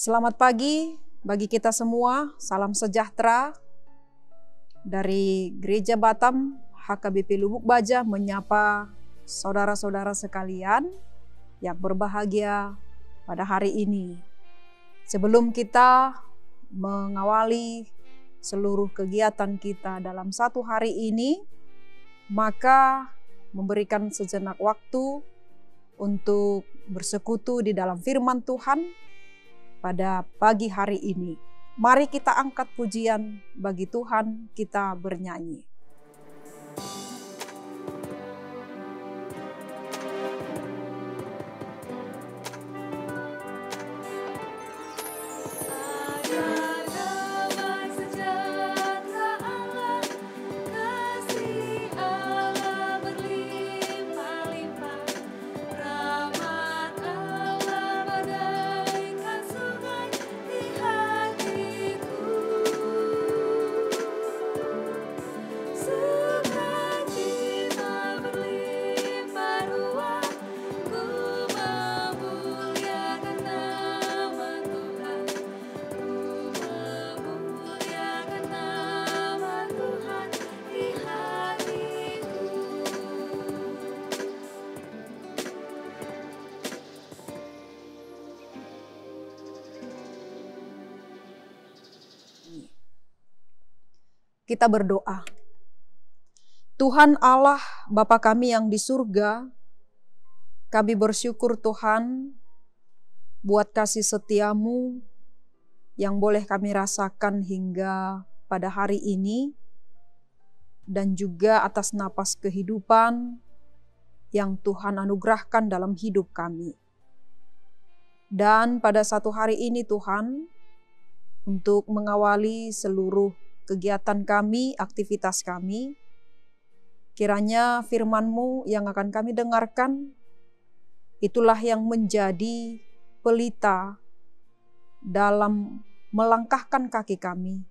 Selamat pagi bagi kita semua, salam sejahtera dari Gereja Batam HKBP Lubuk Baja menyapa saudara-saudara sekalian yang berbahagia pada hari ini. Sebelum kita mengawali seluruh kegiatan kita dalam satu hari ini, maka memberikan sejenak waktu untuk bersekutu di dalam firman Tuhan pada pagi hari ini. Mari kita angkat pujian bagi Tuhan, kita bernyanyi. Kita berdoa. Tuhan Allah Bapa kami yang di surga, kami bersyukur Tuhan buat kasih setia-Mu yang boleh kami rasakan hingga pada hari ini, dan juga atas napas kehidupan yang Tuhan anugerahkan dalam hidup kami. Dan pada satu hari ini Tuhan, untuk mengawali seluruh kegiatan kami, aktivitas kami, kiranya firman-Mu yang akan kami dengarkan, itulah yang menjadi pelita dalam melangkahkan kaki kami,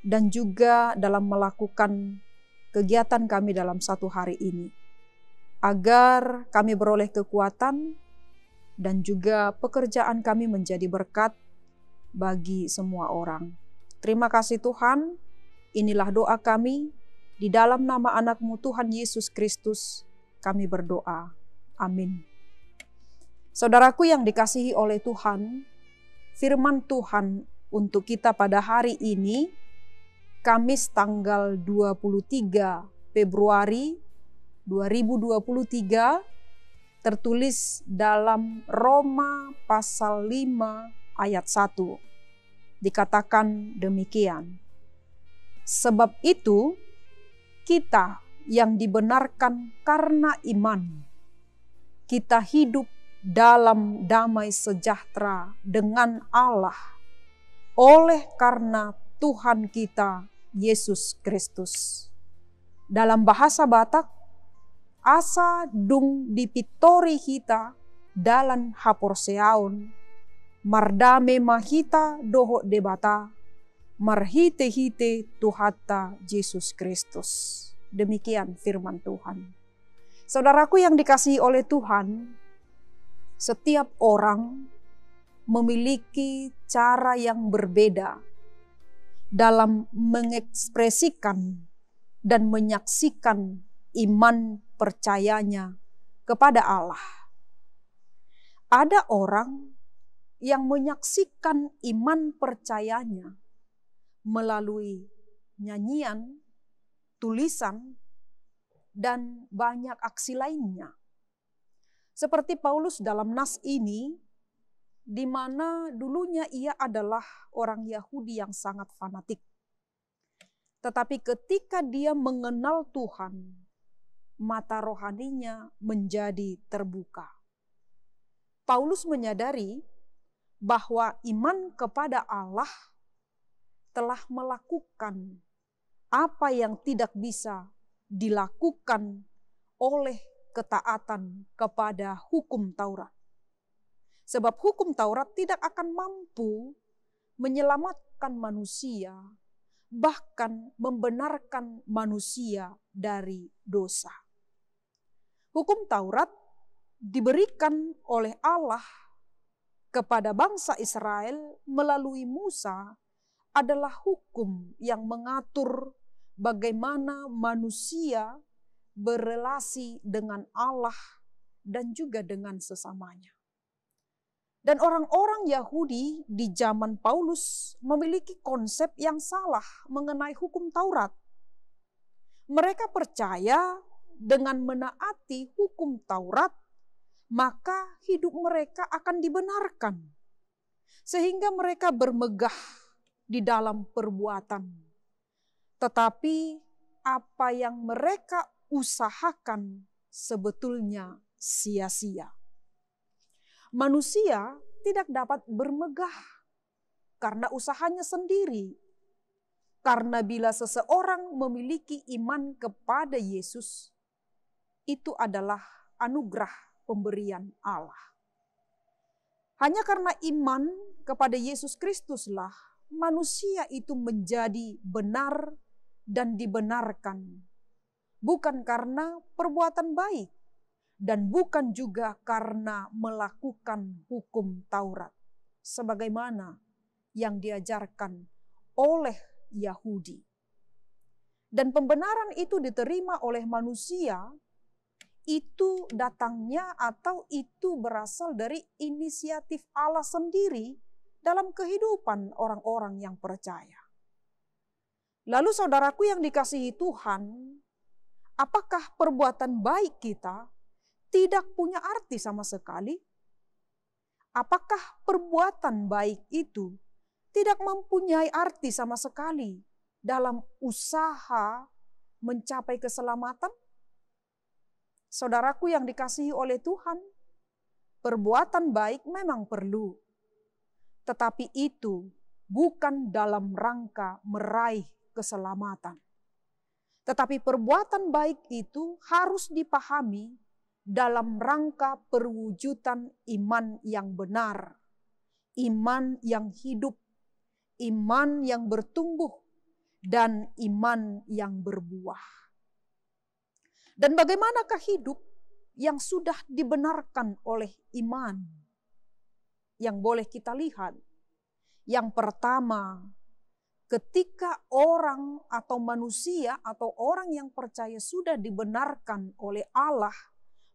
dan juga dalam melakukan kegiatan kami dalam satu hari ini, agar kami beroleh kekuatan, dan juga pekerjaan kami menjadi berkat bagi semua orang. Terima kasih Tuhan, inilah doa kami, di dalam nama anak-Mu Tuhan Yesus Kristus kami berdoa. Amin. Saudaraku yang dikasihi oleh Tuhan, firman Tuhan untuk kita pada hari ini, Kamis tanggal 23 Februari 2023, tertulis dalam Roma pasal 5 ayat 1. Dikatakan demikian. Sebab itu, kita yang dibenarkan karena iman, kita hidup dalam damai sejahtera dengan Allah oleh karena Tuhan kita Yesus Kristus. Dalam bahasa Batak, asa dung dipitori kita dalam haporseaon, mardame mahita doho debata, marhite-hite tuhata Yesus Kristus. Demikian firman Tuhan. Saudaraku yang dikasihi oleh Tuhan, setiap orang memiliki cara yang berbeda dalam mengekspresikan dan menyaksikan iman percayanya kepada Allah. Ada orang yang menyaksikan iman percayanya melalui nyanyian, tulisan, dan banyak aksi lainnya. Seperti Paulus dalam nas ini, di mana dulunya ia adalah orang Yahudi yang sangat fanatik. Tetapi ketika dia mengenal Tuhan, mata rohaninya menjadi terbuka. Paulus menyadari bahwa iman kepada Allah telah melakukan apa yang tidak bisa dilakukan oleh ketaatan kepada hukum Taurat. Sebab hukum Taurat tidak akan mampu menyelamatkan manusia, bahkan membenarkan manusia dari dosa. Hukum Taurat diberikan oleh Allah kepada bangsa Israel melalui Musa adalah hukum yang mengatur bagaimana manusia berelasi dengan Allah dan juga dengan sesamanya. Dan orang-orang Yahudi di zaman Paulus memiliki konsep yang salah mengenai hukum Taurat. Mereka percaya dengan menaati hukum Taurat, maka hidup mereka akan dibenarkan. Sehingga mereka bermegah di dalam perbuatan. Tetapi apa yang mereka usahakan sebetulnya sia-sia. Manusia tidak dapat bermegah karena usahanya sendiri. Karena bila seseorang memiliki iman kepada Yesus, itu adalah anugerah pemberian Allah. Hanya karena iman kepada Yesus Kristuslah manusia itu menjadi benar dan dibenarkan. Bukan karena perbuatan baik. Dan bukan juga karena melakukan hukum Taurat. Sebagaimana yang diajarkan oleh Yahudi. Dan pembenaran itu diterima oleh manusia, itu datangnya atau itu berasal dari inisiatif Allah sendiri dalam kehidupan orang-orang yang percaya. Lalu saudaraku yang dikasihi Tuhan, apakah perbuatan baik kita tidak punya arti sama sekali? Apakah perbuatan baik itu tidak mempunyai arti sama sekali dalam usaha mencapai keselamatan? Saudaraku yang dikasihi oleh Tuhan, perbuatan baik memang perlu. Tetapi itu bukan dalam rangka meraih keselamatan. Tetapi perbuatan baik itu harus dipahami dalam rangka perwujudan iman yang benar, iman yang hidup, iman yang bertumbuh, dan iman yang berbuah. Dan bagaimanakah hidup yang sudah dibenarkan oleh iman? Yang boleh kita lihat. Yang pertama, ketika orang atau manusia atau orang yang percaya sudah dibenarkan oleh Allah,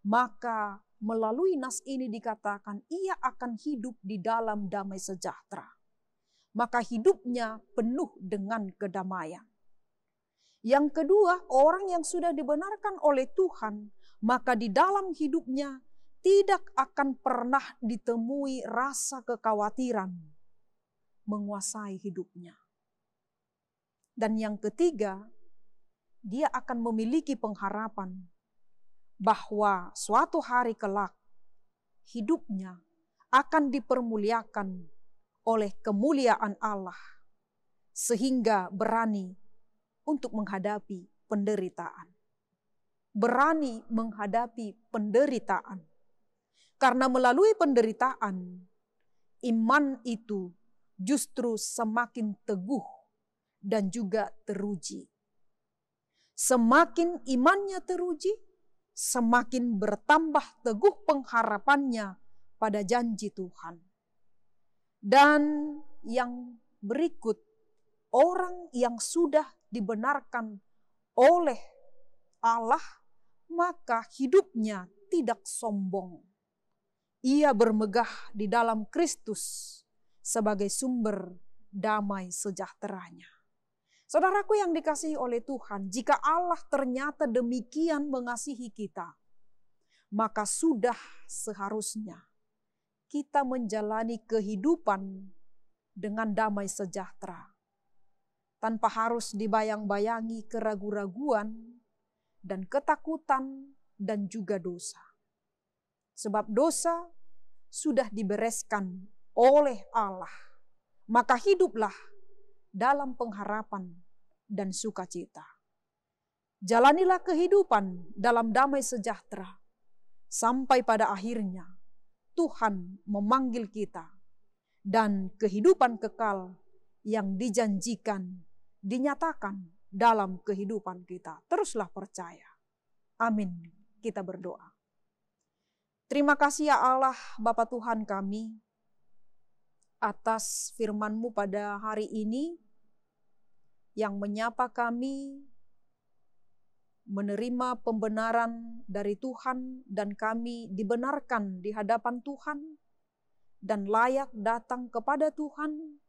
maka melalui nas ini dikatakan ia akan hidup di dalam damai sejahtera. Maka hidupnya penuh dengan kedamaian. Yang kedua, orang yang sudah dibenarkan oleh Tuhan, maka di dalam hidupnya tidak akan pernah ditemui rasa kekhawatiran menguasai hidupnya. Dan yang ketiga, dia akan memiliki pengharapan bahwa suatu hari kelak hidupnya akan dipermuliakan oleh kemuliaan Allah sehingga berani untuk menghadapi penderitaan. Berani menghadapi penderitaan. Karena melalui penderitaan, iman itu justru semakin teguh dan juga teruji. Semakin imannya teruji, semakin bertambah teguh pengharapannya pada janji Tuhan. Dan yang berikut, orang yang sudah dibenarkan oleh Allah, maka hidupnya tidak sombong. Ia bermegah di dalam Kristus sebagai sumber damai sejahteranya. Saudaraku yang dikasihi oleh Tuhan, jika Allah ternyata demikian mengasihi kita, maka sudah seharusnya kita menjalani kehidupan dengan damai sejahtera, tanpa harus dibayang-bayangi keraguan-raguan dan ketakutan dan juga dosa. Sebab dosa sudah dibereskan oleh Allah, maka hiduplah dalam pengharapan dan sukacita. Jalanilah kehidupan dalam damai sejahtera, sampai pada akhirnya Tuhan memanggil kita dan kehidupan kekal yang dijanjikan dinyatakan dalam kehidupan kita. Teruslah percaya. Amin. Kita berdoa. Terima kasih ya Allah, Bapa Tuhan kami. atas firman-Mu pada hari ini yang menyapa kami menerima pembenaran dari Tuhan dan kami dibenarkan di hadapan Tuhan dan layak datang kepada Tuhan,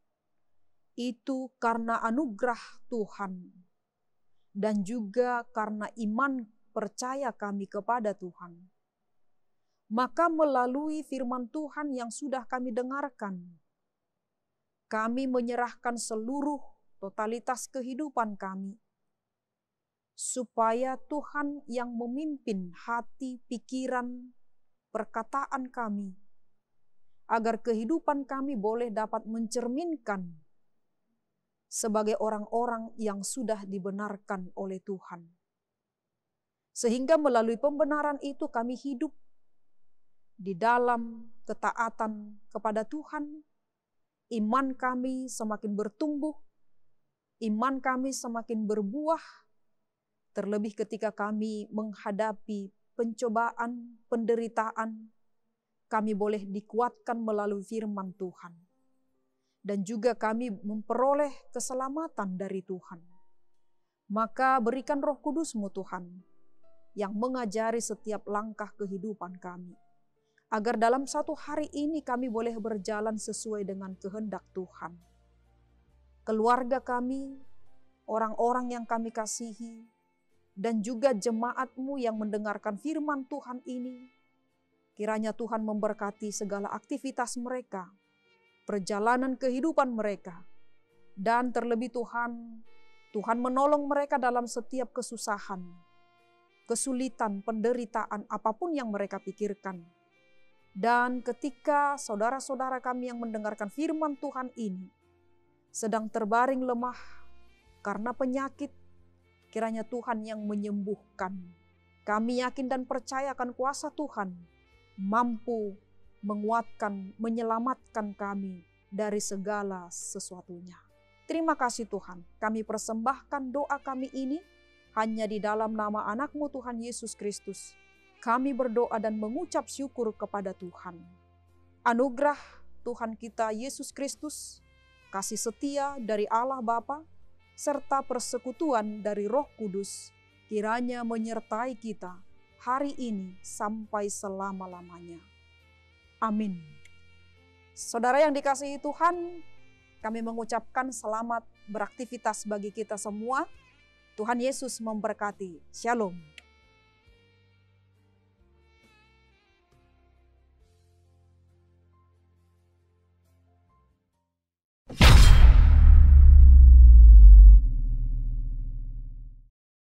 itu karena anugerah Tuhan dan juga karena iman percaya kami kepada Tuhan. Maka melalui firman Tuhan yang sudah kami dengarkan, kami menyerahkan seluruh totalitas kehidupan kami, supaya Tuhan yang memimpin hati, pikiran, perkataan kami, agar kehidupan kami boleh dapat mencerminkan sebagai orang-orang yang sudah dibenarkan oleh Tuhan. Sehingga melalui pembenaran itu kami hidup di dalam ketaatan kepada Tuhan, iman kami semakin bertumbuh, iman kami semakin berbuah, terlebih ketika kami menghadapi pencobaan, penderitaan, kami boleh dikuatkan melalui firman Tuhan. Dan juga kami memperoleh keselamatan dari Tuhan. Maka berikan Roh Kudus-Mu Tuhan, yang mengajari setiap langkah kehidupan kami. Agar dalam satu hari ini kami boleh berjalan sesuai dengan kehendak Tuhan. Keluarga kami, orang-orang yang kami kasihi, dan juga jemaat-Mu yang mendengarkan firman Tuhan ini, kiranya Tuhan memberkati segala aktivitas mereka, perjalanan kehidupan mereka, dan terlebih Tuhan menolong mereka dalam setiap kesusahan, kesulitan, penderitaan, apapun yang mereka pikirkan. Dan ketika saudara-saudara kami yang mendengarkan firman Tuhan ini sedang terbaring lemah karena penyakit, kiranya Tuhan yang menyembuhkan. Kami yakin dan percaya akan kuasa Tuhan mampu menguatkan, menyelamatkan kami dari segala sesuatunya. Terima kasih Tuhan, kami persembahkan doa kami ini hanya di dalam nama anak-Mu Tuhan Yesus Kristus. Kami berdoa dan mengucap syukur kepada Tuhan. Anugerah Tuhan kita Yesus Kristus, kasih setia dari Allah Bapa, serta persekutuan dari Roh Kudus, kiranya menyertai kita hari ini sampai selama-lamanya. Amin. Saudara yang dikasihi Tuhan, kami mengucapkan selamat beraktivitas bagi kita semua. Tuhan Yesus memberkati. Shalom.